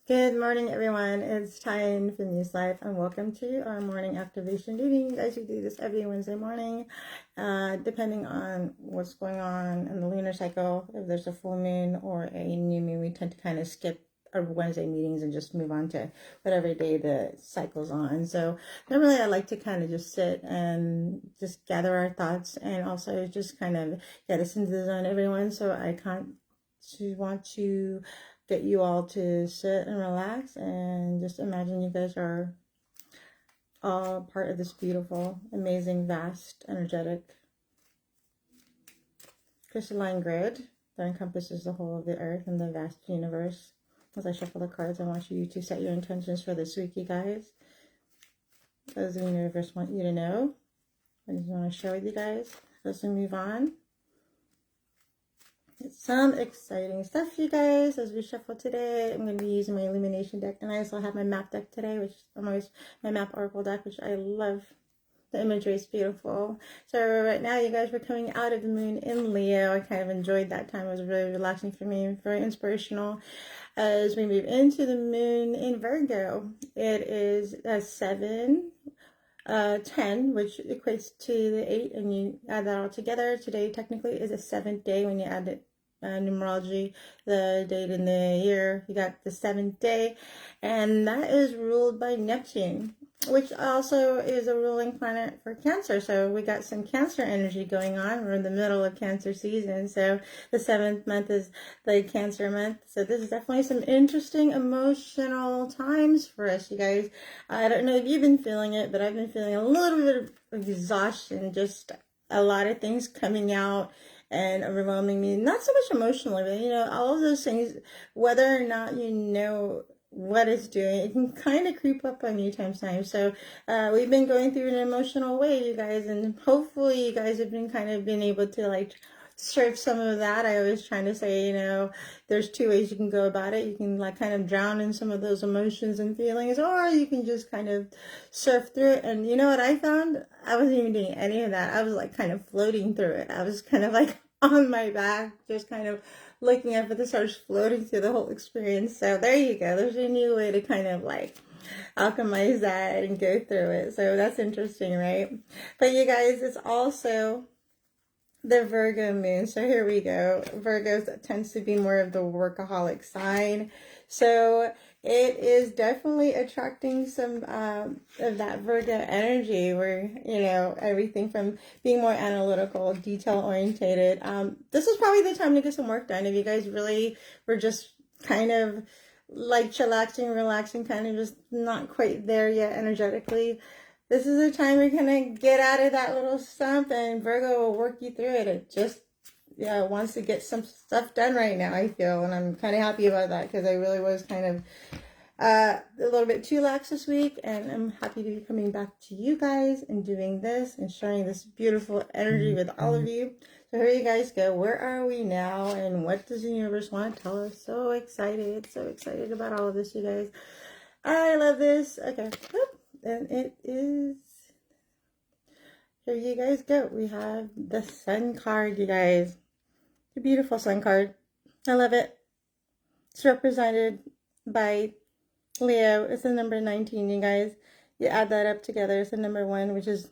Good morning, everyone. It's Tyne from News Life, and welcome to our morning activation reading. Guys, we do this every Wednesday morning, depending on what's going on in the lunar cycle. If there's a full moon or a new moon, we tend to kind of skip our Wednesday meetings and just move on to whatever day the cycle's on. So normally I like to kind of just sit and just gather our thoughts and also just kind of get us into the zone, everyone. So I want to get you all to sit and relax and just imagine you guys are all part of this beautiful, amazing, vast, energetic crystalline grid that encompasses the whole of the earth and the vast universe. As I shuffle the cards, I want you to set your intentions for this week, you guys. As the universe want you to know. I just want to share with you guys. Let's move on. Some exciting stuff, you guys, as we shuffle today. I'm going to be using my illumination deck, and I also have my map deck today, which I'm always my map oracle deck, which I love. The imagery is beautiful. So right now, you guys, we're coming out of the moon in Leo. I kind of enjoyed that time. It was really relaxing for me, very inspirational. As we move into the moon in Virgo, it is a 7, 10, which equates to the 8, and you add that all together. Today technically is a 7th day when you add it. Numerology, the date in the year, you got the 7th day, and that is ruled by Neptune, which also is a ruling planet for Cancer. So we got some Cancer energy going on. We're in the middle of Cancer season, so the 7th month is the Cancer month. So this is definitely some interesting emotional times for us, you guys. I don't know if you've been feeling it, but I've been feeling a little bit of exhaustion, just a lot of things coming out and overwhelming me, not so much emotionally, but all of those things, whether or not you know what it's doing, it can kind of creep up on you times. So we've been going through an emotional wave, you guys, and hopefully you guys have been able to surf some of that. I always trying to say, there's 2 ways you can go about it. You can kind of drown in some of those emotions and feelings, or you can just kind of surf through it. And you know what I found? I wasn't even doing any of that. I was kind of floating through it. I was kind of on my back, just kind of looking up at the stars, floating through the whole experience. So there you go. There's a new way to kind of alchemize that and go through it. So that's interesting, right? But you guys, it's also the Virgo moon. So here we go. Virgo tends to be more of the workaholic sign. So it is definitely attracting some of that Virgo energy where, everything from being more analytical, detail orientated. This is probably the time to get some work done. If you guys really were just kind of chillaxing, relaxing, kind of just not quite there yet energetically, this is the time you're going to get out of that little slump, and Virgo will work you through it. It just wants to get some stuff done right now, I feel, and I'm kind of happy about that because I really was kind of a little bit too lax this week, and I'm happy to be coming back to you guys and doing this and sharing this beautiful energy with all of you. So here you guys go. Where are we now, and what does the universe want to tell us? So excited about all of this, you guys. I love this. Okay. And it is, here you guys go. We have the Sun card, you guys. The beautiful Sun card. I love it. It's represented by Leo. It's the number 19, you guys. You add that up together. It's the number 1, which is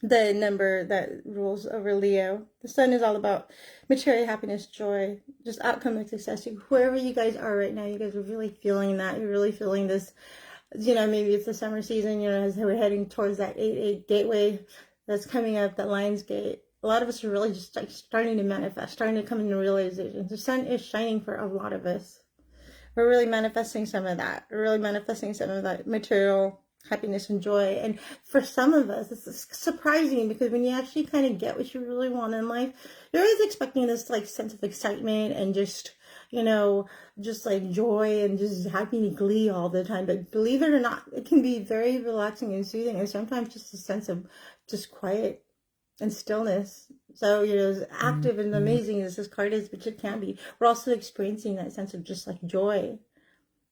the number that rules over Leo. The Sun is all about material happiness, joy, just outcome and success. Wherever you guys are right now, you guys are really feeling that. You're really feeling this. Maybe it's the summer season, as we're heading towards that 8-8 gateway that's coming up, that Lion's Gate. A lot of us are really just starting to manifest, starting to come into realization. The sun is shining for a lot of us. We're really manifesting some of that. We're really manifesting some of that material happiness and joy. And for some of us, it's surprising because when you actually kind of get what you really want in life, you're always expecting this sense of excitement and just joy and just happy glee all the time. But believe it or not, it can be very relaxing and soothing, and sometimes just a sense of just quiet and stillness. So, as active and amazing as this card is, which it can be, we're also experiencing that sense of just joy.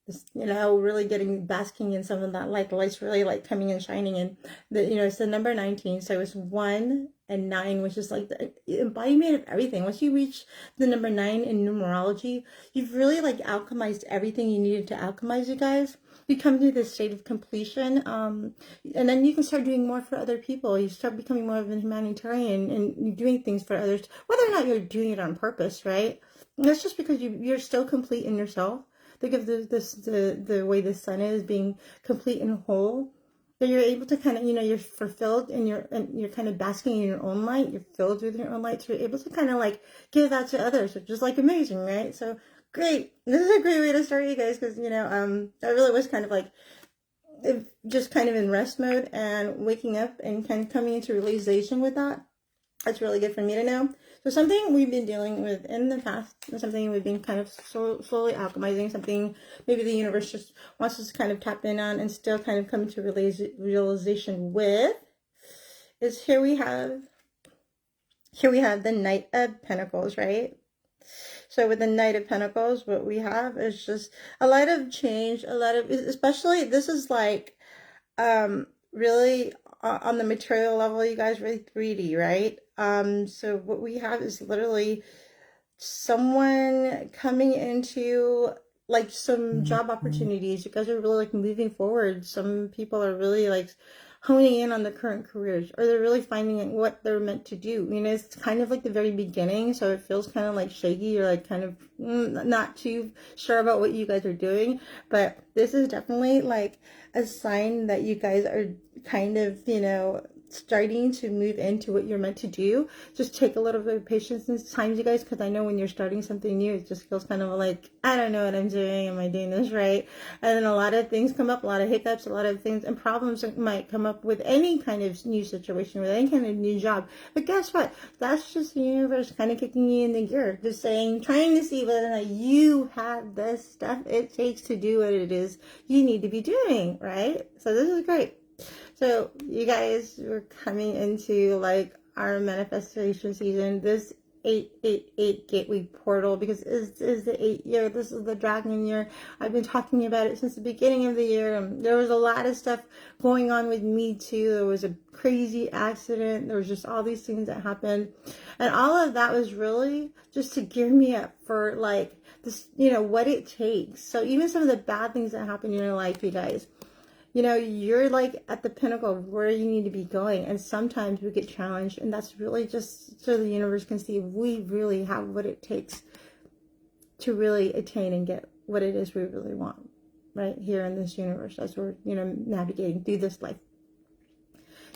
Just, really basking in some of that light's really coming and shining. And it's the number 19. So it's 1, and 9, which is like the embodiment of everything. Once you reach the number 9 in numerology, you've really like alchemized everything you needed to alchemize, you guys. You come to this state of completion, and then you can start doing more for other people. You start becoming more of a humanitarian, and you're doing things for others, whether or not you're doing it on purpose, right? And that's just because you're still complete in yourself. Think of the way the sun is, being complete and whole. So you're able to kind of, you're fulfilled and you're kind of basking in your own light. You're filled with your own light. So you're able to kind of like give that to others, which is like amazing, right? So great. This is a great way to start, you guys, because, I really was kind of like just kind of in rest mode and waking up and kind of coming into realization with that. That's really good for me to know. So something we've been dealing with in the past, and something we've been kind of slowly alchemizing, something maybe the universe just wants us to kind of tap in on and still kind of come to realization with, is here we have the Knight of Pentacles, right? So with the Knight of Pentacles, what we have is just a lot of change, a lot of, especially this is like really on the material level, you guys, really 3D, right? So what we have is literally someone coming into like some job opportunities. You guys are really like moving forward. Some people are really like honing in on their current careers, or they're really finding what they're meant to do. It's kind of like the very beginning, so it feels kind of like shaky. You're like kind of not too sure about what you guys are doing, but this is definitely like a sign that you guys are kind of, starting to move into what you're meant to do. Just take a little bit of patience and time, you guys, because I know when you're starting something new, it just feels kind of like, I don't know what I'm doing. Am I doing this right? And then a lot of things come up, a lot of hiccups, a lot of things and problems might come up with any kind of new situation, with any kind of new job. But guess what? That's just the universe kind of kicking you in the gear, just saying, trying to see whether or not you have the stuff it takes to do what it is you need to be doing, right? So this is great. So you guys, we're coming into like our manifestation season. This 888 gateway portal, because this is the 8th year. This is the dragon year. I've been talking about it since the beginning of the year. There was a lot of stuff going on with me too. There was a crazy accident. There was just all these things that happened, and all of that was really just to gear me up for like this, what it takes. So even some of the bad things that happen in your life, you guys, you're like at the pinnacle of where you need to be going. And sometimes we get challenged, and that's really just so the universe can see if we really have what it takes to really attain and get what it is we really want right here in this universe as we're, navigating through this life.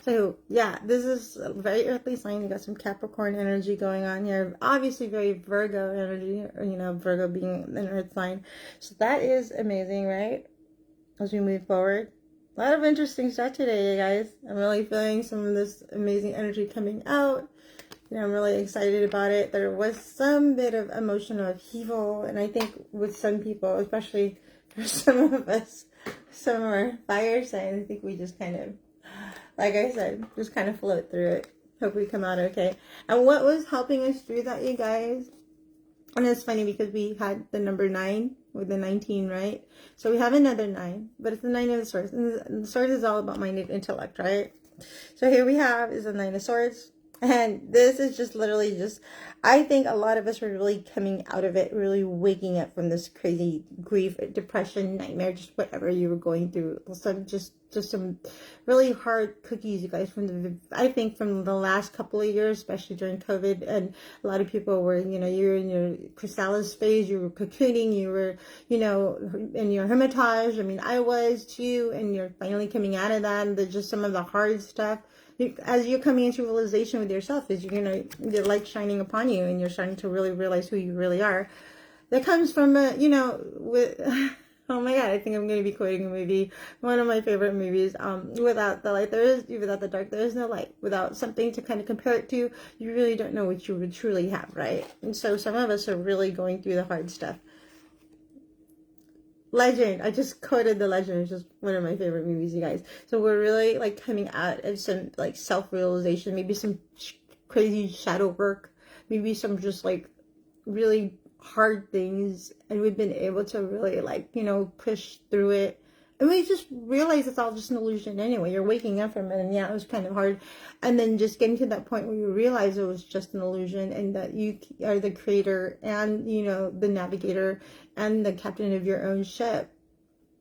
So yeah, this is a very earthly sign. You got some Capricorn energy going on here. Obviously very Virgo energy, Virgo being an earth sign. So that is amazing, right? As we move forward. A lot of interesting stuff today, you guys. I'm really feeling some of this amazing energy coming out. I'm really excited about it. There was some bit of emotional upheaval, and I think with some people, especially for some of us, some of our fire signs, I think we just kind of, like I said, just kind of float through it. Hope we come out okay. And what was helping us through that, you guys? And it's funny because we had the number 9 with the 19, right? So we have another 9, but it's the 9 of the Swords. And the Sword is all about mind and intellect, right? So here we have is the 9 of Swords. And this is just literally just, I think a lot of us are really coming out of it, really waking up from this crazy grief, depression, nightmare, just whatever you were going through. Just some really hard cookies, you guys, I think from the last couple of years, especially during COVID. And a lot of people were, you're in your chrysalis phase, you were cocooning, you were, in your hermitage. I mean, I was too, and you're finally coming out of that. And just some of the hard stuff. As you're coming into realization with yourself, is the light shining upon you, and you're starting to really realize who you really are. That comes from with oh my god, I think I'm going to be quoting a movie, one of my favorite movies. Without the light, without the dark, there is no light. Without something to kind of compare it to, you really don't know what you would truly have, right? And so some of us are really going through the hard stuff. Legend. I just quoted the Legend. It's just one of my favorite movies, you guys. So we're really like coming out of some like self-realization, maybe some crazy shadow work, maybe some just like really hard things, and we've been able to really like push through it And we just realize it's all just an illusion anyway. You're waking up from it, and yeah, it was kind of hard. And then just getting to that point where you realize it was just an illusion, and that you are the creator and, you know, the navigator and the captain of your own ship.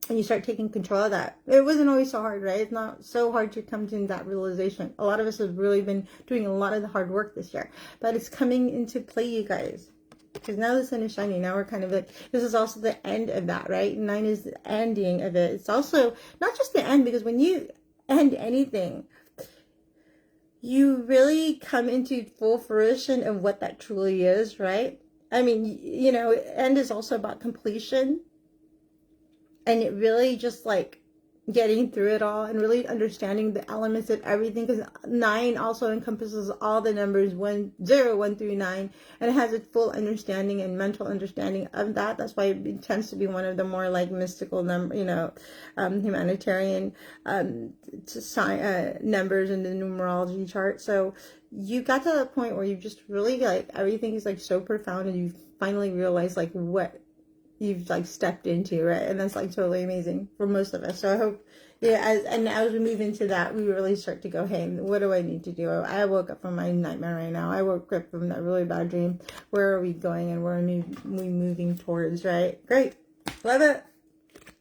And you start taking control of that. It wasn't always so hard, right? It's not so hard to come to that realization. A lot of us have really been doing a lot of the hard work this year. But it's coming into play, you guys. Because now the sun is shining. Now we're kind of like, this is also the end of that, right? 9 is the ending of it. It's also not just the end, because when you end anything, you really come into full fruition of what that truly is, right? I mean, you know, end is also about completion. And it really just like getting through it all and really understanding the elements of everything, because 9 also encompasses all the numbers 1, 0, 1 through 9, and it has a full understanding and mental understanding of that. That's why it tends to be one of the more like mystical humanitarian numbers in the numerology chart. So you got to that point where you just really like everything is like so profound, and you finally realize like what you've like stepped into, right? And that's like totally amazing for most of us. So I hope, yeah, as we move into that, we really start to go, hey, what do I need to do? I woke up from my nightmare right now. I woke up from that really bad dream. Where are we going, and where are we moving towards, right? Great. Love it.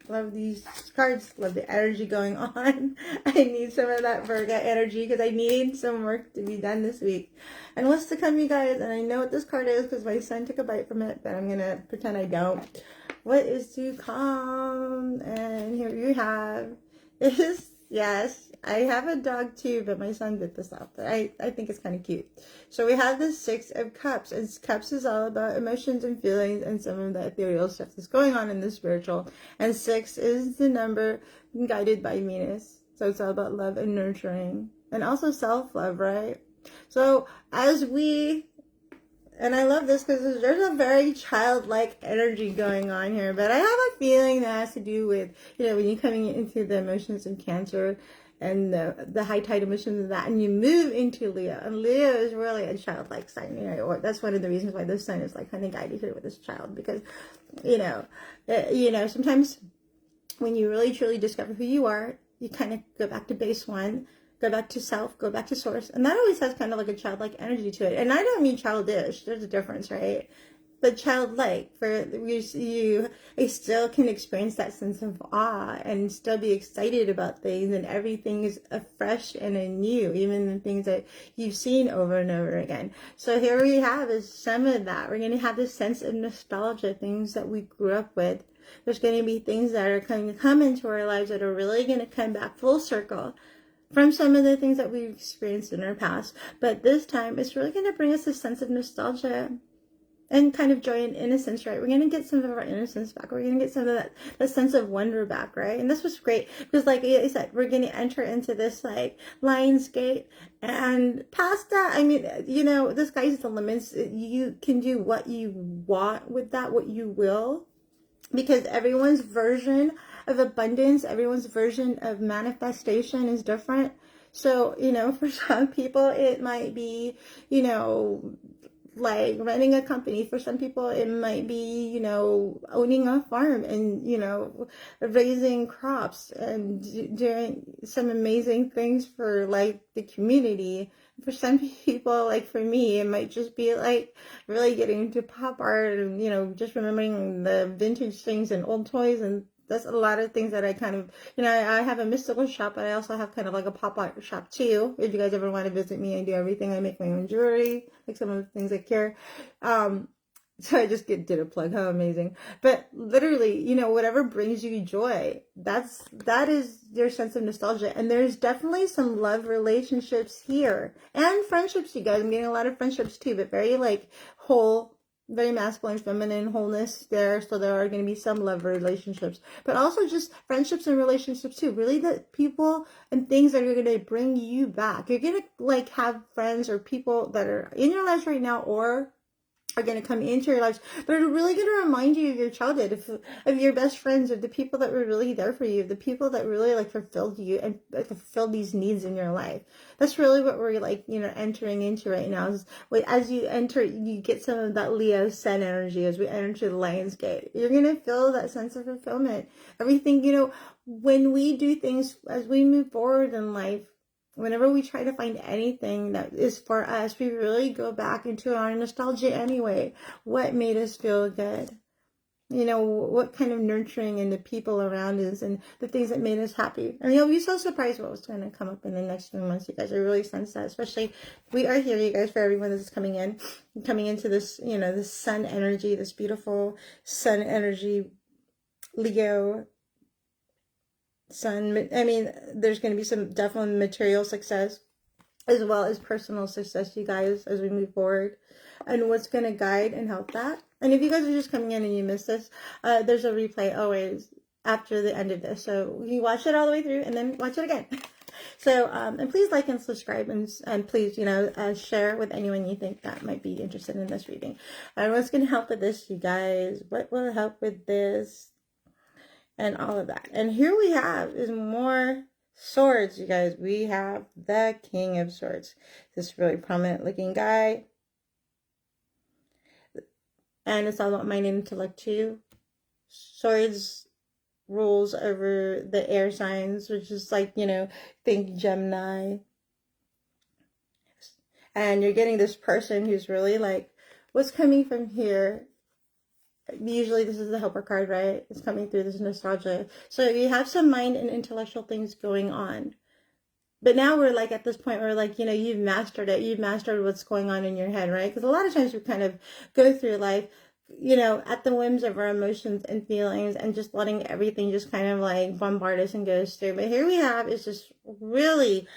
Love these cards. Love the energy going on. I need some of that Virgo energy, because I need some work to be done this week. And what's to come, you guys? And I know what this card is because my son took a bite from it, but I'm going to pretend I don't. What is to come? And here you have is, yes, I have a dog too, but my son bit this off. But I think it's kind of cute. So we have the 6 of Cups. And Cups is all about emotions and feelings and some of the ethereal stuff that's going on in the spiritual. And 6 is the number guided by Venus. So it's all about love and nurturing. And also self-love, right? So as we... And I love this because there's a very childlike energy going on here. But I have a feeling that has to do with, you know, when you're coming into the emotions of Cancer and the high tide emotions of that, and you move into Leo. And Leo is really a childlike sign. You know, or that's one of the reasons why this sign is like kind of guided here with this child. Because, you know, sometimes when you really truly discover who you are, you kind of go back to base 1. Go back to self, go back to source. And that always has kind of like a childlike energy to it. And I don't mean childish. There's a difference, right? But childlike, for you still can experience that sense of awe and still be excited about things, and everything is fresh and anew, even the things that you've seen over and over again. So here we have is some of that. We're going to have this sense of nostalgia, things that we grew up with. There's going to be things that are going to come into our lives that are really going to come back full circle from some of the things that we've experienced in our past. But this time, it's really going to bring us a sense of nostalgia and kind of joy and innocence, right? We're going to get some of our innocence back. We're going to get some of that sense of wonder back, right? And this was great because, like I said, we're going to enter into this, like, Lion's Gate. And past that, I mean, you know, the sky's the limits. You can do what you want with that, what you will. Because everyone's version of abundance, everyone's version of manifestation is different. So, you know, for some people, it might be, you know, like running a company. For some people, it might be, you know, owning a farm and, you know, raising crops and doing some amazing things for, like, the community. For some people, like for me, it might just be like really getting into pop art and, you know, just remembering the vintage things and old toys. And that's a lot of things that I kind of, you know, I have a mystical shop, but I also have kind of like a pop art shop too. If you guys ever want to visit me, I do everything. I make my own jewelry, like some of the things I care. So I just did a plug. How amazing. But literally, you know, whatever brings you joy, that is your sense of nostalgia. And there's definitely some love relationships here and friendships, you guys. I'm getting a lot of friendships too, but very like whole, very masculine, feminine wholeness there. So there are going to be some love relationships, but also just friendships and relationships too. Really, the people and things that are going to bring you back. You're going to like have friends or people that are in your lives right now, or are going to come into your lives, but are really going to remind you of your childhood, of your best friends, of the people that were really there for you, the people that really like fulfilled you and fulfilled these needs in your life. That's really what we're like, you know, entering into right now. Is as you enter, you get some of that Leo Sun energy as we enter the Lion's Gate. You're going to feel that sense of fulfillment. Everything, you know, when we do things, as we move forward in life, whenever we try to find anything that is for us, we really go back into our nostalgia anyway. What made us feel good? You know, what kind of nurturing and the people around us and the things that made us happy. And you'll be so surprised what was going to come up in the next few months, you guys. I really sense that, especially we are here, you guys, for everyone that's coming into this, you know, this sun energy, this beautiful sun energy, Leo Sun. I mean, there's going to be some definitely material success as well as personal success, you guys, as we move forward. And what's going to guide and help that. And if you guys are just coming in and you missed this, there's a replay always after the end of this. So you watch it all the way through and then watch it again. So, and please like and subscribe and please, you know, share with anyone you think that might be interested in this reading. And what's going to help with this, you guys? What will help with this? And all of that. And here we have is more swords, you guys. We have the King of Swords. This really prominent looking guy. And it's all about mind and intellect too. Swords rules over the air signs, which is like, you know, think Gemini. And you're getting this person who's really like, what's coming from here? Usually this is the helper card, right? It's coming through this nostalgia. So you have some mind and intellectual things going on. But now we're like at this point where like, you know, you've mastered it. You've mastered what's going on in your head, right? Because a lot of times we kind of go through life, you know, at the whims of our emotions and feelings and just letting everything just kind of like bombard us and goes through. But here we have is just really,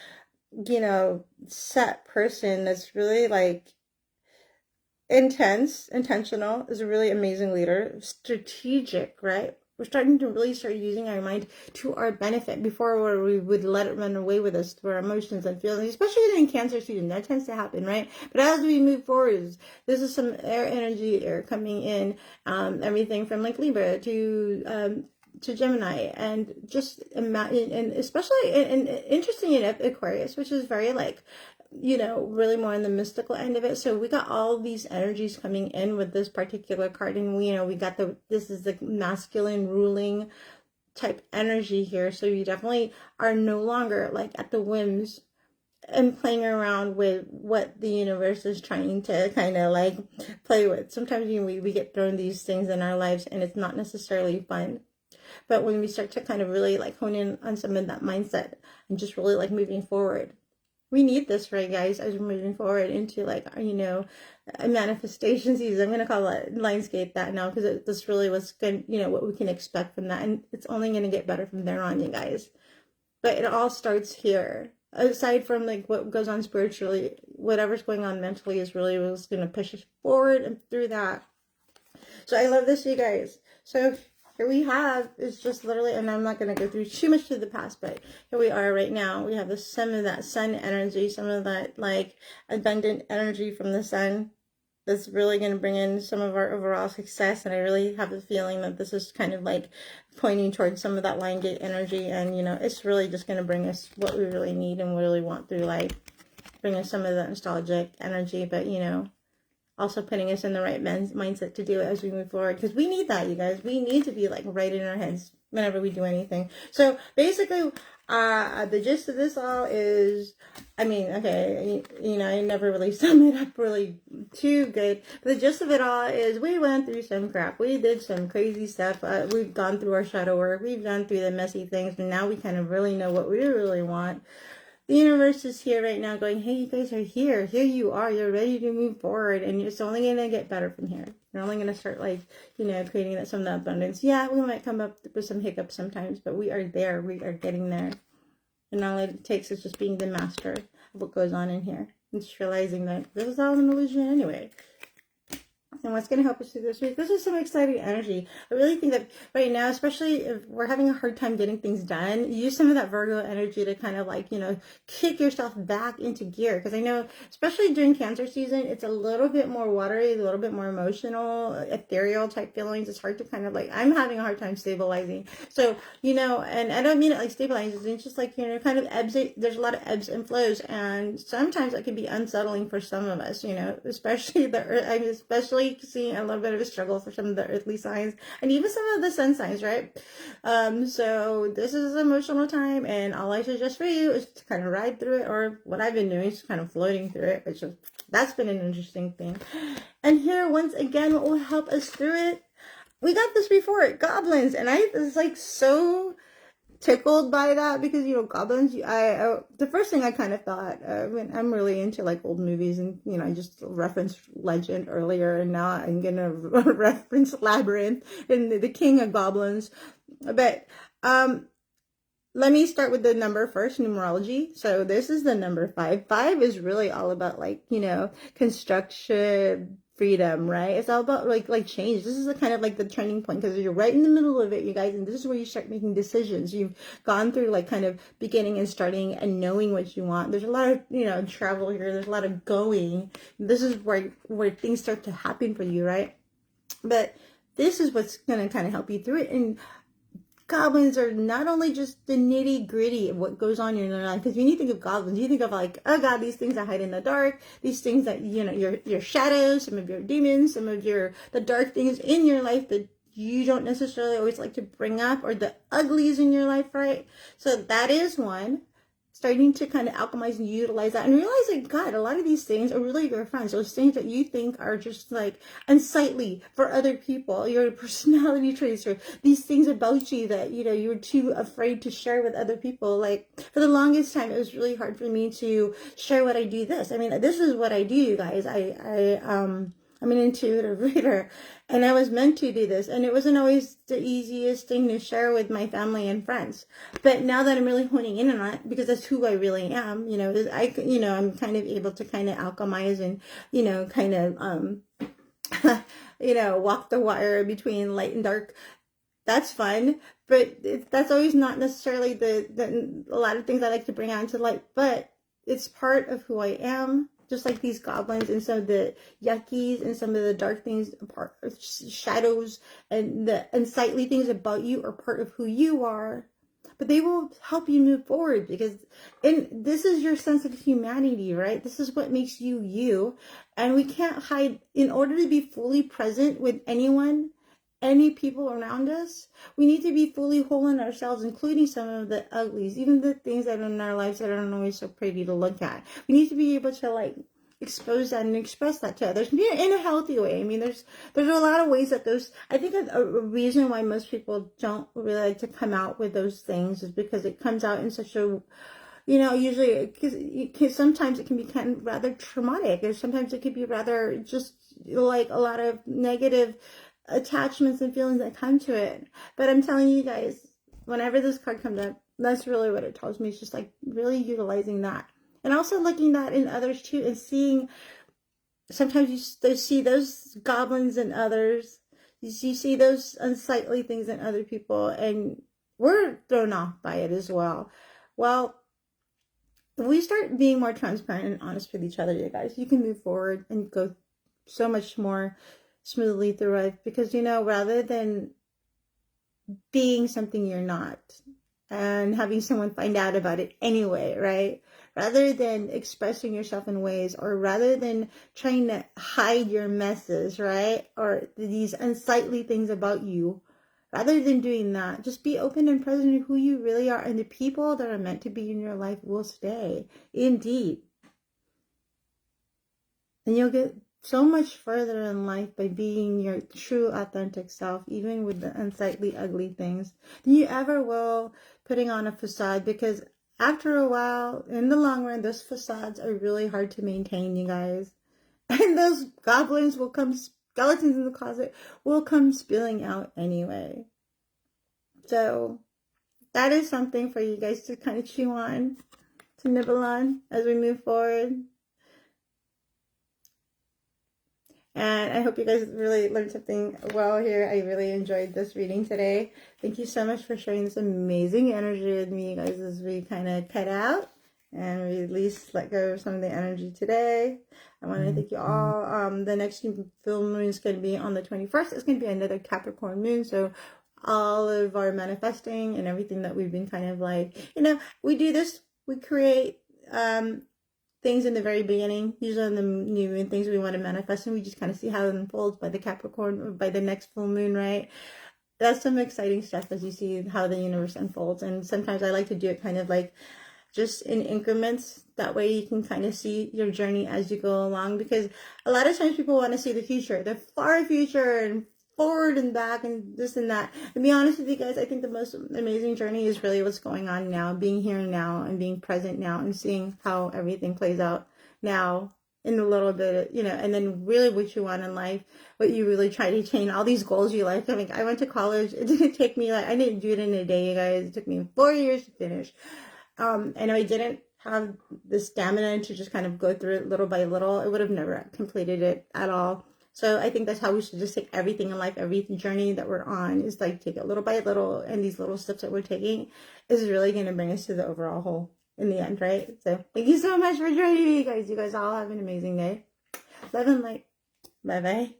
you know, set person that's really like intentional, is a really amazing leader, strategic, right? We're starting to really start using our mind to our benefit before where we would let it run away with us through our emotions and feelings, especially in Cancer season. That tends to happen, right? But as we move forward, this is some air energy coming in, everything from like Libra to Gemini, and just imagine, and especially and interesting enough, Aquarius, which is very like, you know, really more on the mystical end of it. So we got all these energies coming in with this particular card, and we, you know, we got this is the masculine ruling type energy here. So you definitely are no longer like at the whims and playing around with what the universe is trying to kind of like play with. Sometimes, you know, we get thrown these things in our lives and it's not necessarily fun. But when we start to kind of really like hone in on some of that mindset and just really like moving forward, we need this, right, guys, as we're moving forward into like, you know, a manifestation season. I'm going to call it Lionsgate that now, because this really was good, you know, what we can expect from that. And it's only going to get better from there on, you guys. But it all starts here. Aside from like what goes on spiritually, whatever's going on mentally is really what's going to push us forward and through that. So I love this, you guys. So here we have is just literally, and I'm not going to go through too much to the past, but here we are right now. We have some of that sun energy, some of that like abundant energy from the sun that's really going to bring in some of our overall success. And I really have the feeling that this is kind of like pointing towards some of that line gate energy. And, you know, it's really just going to bring us what we really need and really want through life. Bring us some of that nostalgic energy, but, you know, also putting us in the right mindset to do it as we move forward. Because we need that, you guys. We need to be like right in our heads whenever we do anything. So basically, the gist of this all is, I mean, okay, you know, I never really sum it up really too good. But the gist of it all is we went through some crap. We did some crazy stuff. We've gone through our shadow work. We've gone through the messy things. And now we kind of really know what we really want. The universe is here right now going, hey, you guys are here. Here you are. You're ready to move forward. And it's only going to get better from here. You're only going to start, like, you know, creating that some of that abundance. Yeah, we might come up with some hiccups sometimes, but we are there. We are getting there. And all it takes is just being the master of what goes on in here. And just realizing that this is all an illusion anyway. and what's going to help us through this week. This is some exciting energy. I really think that right now, especially if we're having a hard time getting things done, use some of that Virgo energy to kind of like, kick yourself back into gear. Because I know, especially during Cancer season, it's a little bit more watery, a little bit more emotional, ethereal type feelings. It's hard to kind of like, I'm having a hard time stabilizing. So, and I don't mean it like stabilizing. It's just like, kind of ebbs. There's a lot of ebbs and flows. And sometimes it can be unsettling for some of us, especially I'm especially seeing a little bit of a struggle for some of the earthly signs and even some of the sun signs, right? So this is an emotional time, and all I suggest for you is to kind of ride through it, or what I've been doing is kind of floating through it, which is, that's been an interesting thing. And here, once again, what will help us through it, we got this before, goblins, and I was like so tickled by that because goblins, the first thing I kind of thought, I'm really into like old movies, and I just referenced Legend earlier, and now I'm gonna reference Labyrinth and the king of goblins. But let me start with the number first, numerology. So this is the number 5. 5 is really all about like, construction, freedom, right? It's all about like change. This is the kind of like the turning point, because you're right in the middle of it, you guys, and this is where you start making decisions. You've gone through like kind of beginning and starting and knowing what you want. There's a lot of, travel here. There's a lot of going. This is where things start to happen for you, right? But this is what's going to kind of help you through it. And goblins are not only just the nitty gritty of what goes on in your life, because when you think of goblins, you think of like, oh God, these things that hide in the dark, these things that, your shadows, some of your demons, some of the dark things in your life that you don't necessarily always like to bring up, or the uglies in your life, right? So that is one. Starting to kind of alchemize and utilize that, and realize that, God, a lot of these things are really your friends. Those things that you think are just like unsightly for other people, your personality traits, or these things about you that, you're too afraid to share with other people. Like, for the longest time, it was really hard for me to share what I do. This is what I do, you guys. I'm an intuitive reader, and I was meant to do this, and it wasn't always the easiest thing to share with my family and friends. But now that I'm really honing in on it, because that's who I really am, I'm kind of able to kind of alchemize and, kind of, walk the wire between light and dark. That's fun, but that's always not necessarily a lot of things I like to bring out into light, but it's part of who I am. Just like these goblins and some of the yuckies and some of the dark things, part of shadows and the unsightly things about you are part of who you are. But they will help you move forward, because this is your sense of humanity, right? This is what makes you you. And we can't hide. In order to be fully present with anyone, any people around us, we need to be fully whole in ourselves, including some of the uglies, even the things that are in our lives that aren't always so pretty to look at. We need to be able to like expose that and express that to others in a healthy way. I mean, there's a lot of ways that I think a reason why most people don't really like to come out with those things is because it comes out in such a, usually because sometimes it can be kind of rather traumatic, or sometimes it could be rather just like a lot of negative attachments and feelings that come to it. But I'm telling you guys, whenever this card comes up, that's really what it tells me. It's just like really utilizing that, and also looking that in others too, and seeing sometimes you see those goblins in others, you see those unsightly things in other people, and we're thrown off by it as well. Well, if we start being more transparent and honest with each other, you guys, you can move forward and go so much more smoothly through life, because rather than being something you're not and having someone find out about it anyway, right? Rather than expressing yourself in ways, or rather than trying to hide your messes, right? Or these unsightly things about you, rather than doing that, just be open and present to who you really are, and the people that are meant to be in your life will stay, indeed. And you'll get so much further in life by being your true authentic self, even with the unsightly ugly things, than you ever will putting on a facade, because after a while, in the long run, those facades are really hard to maintain, you guys. And those goblins will come, skeletons in the closet will come spilling out anyway. So that is something for you guys to kind of chew on, to nibble on as we move forward. And I hope you guys really learned something well here. I really enjoyed this reading today. Thank you so much for sharing this amazing energy with me, you guys, as we kind of cut out and release, let go of some of the energy today. I want to thank you all. The next full moon is going to be on the 21st. It's going to be another Capricorn moon. So all of our manifesting and everything that we've been kind of like, we do this, we create things in the very beginning, usually on the new moon, things we want to manifest, and we just kind of see how it unfolds by the Capricorn, or by the next full moon, right? That's some exciting stuff as you see how the universe unfolds. And sometimes I like to do it kind of like just in increments. That way you can kind of see your journey as you go along, because a lot of times people want to see the future, the far future, and forward and back and this and that. To be honest with you guys, I think the most amazing journey is really what's going on now, being here now and being present now and seeing how everything plays out now in a little bit, and then really what you want in life, what you really try to attain, all these goals you like. I mean, I went to college. It didn't take me I didn't do it in a day, you guys. It took me 4 years to finish. And I didn't have the stamina to just kind of go through it little by little. I would have never completed it at all. So I think that's how we should just take everything in life, every journey that we're on is like take it little by little. And these little steps that we're taking is really going to bring us to the overall whole in the end, right? So thank you so much for joining me, guys. You guys all have an amazing day. Love and light. Bye-bye.